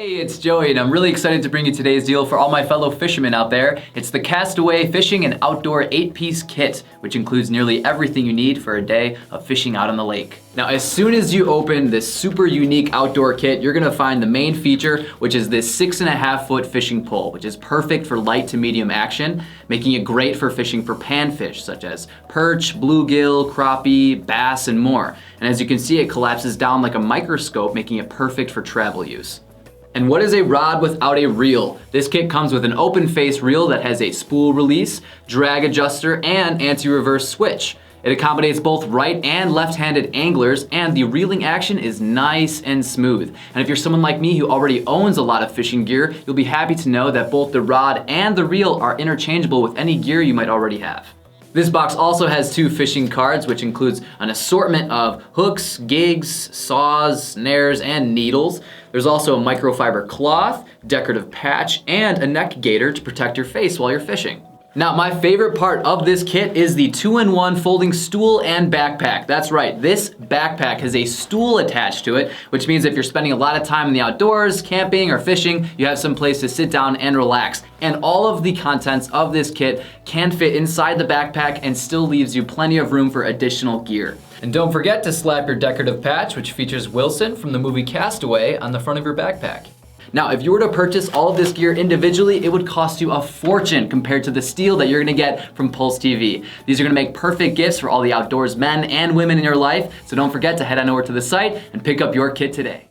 Hey, it's Joey, and I'm really excited to bring you today's deal for all my fellow fishermen out there. It's the Castaway Fishing and Outdoor 8-piece kit, which includes nearly everything you need for a day of fishing out on the lake. Now, as soon as you open this super unique outdoor kit, you're gonna find the main feature, which is this 6.5-foot fishing pole, which is perfect for light to medium action, making it great for fishing for panfish, such as perch, bluegill, crappie, bass, and more. And as you can see, it collapses down like a microscope, making it perfect for travel use. And what is a rod without a reel? This kit comes with an open face reel that has a spool release, drag adjuster, and anti-reverse switch. It accommodates both right and left-handed anglers, and the reeling action is nice and smooth. And if you're someone like me who already owns a lot of fishing gear, you'll be happy to know that both the rod and the reel are interchangeable with any gear you might already have. This box also has 2 fishing cards, which includes an assortment of hooks, gigs, saws, snares, and needles. There's also a microfiber cloth, decorative patch, and a neck gaiter to protect your face while you're fishing. Now, my favorite part of this kit is the 2-in-1 folding stool and backpack. That's right, this backpack has a stool attached to it, which means if you're spending a lot of time in the outdoors, camping or fishing, you have some place to sit down and relax. And all of the contents of this kit can fit inside the backpack and still leaves you plenty of room for additional gear. And don't forget to slap your decorative patch, which features Wilson from the movie Castaway, on the front of your backpack. Now, if you were to purchase all of this gear individually, it would cost you a fortune compared to the steal that you're gonna get from Pulse TV. These are gonna make perfect gifts for all the outdoors men and women in your life, so don't forget to head on over to the site and pick up your kit today.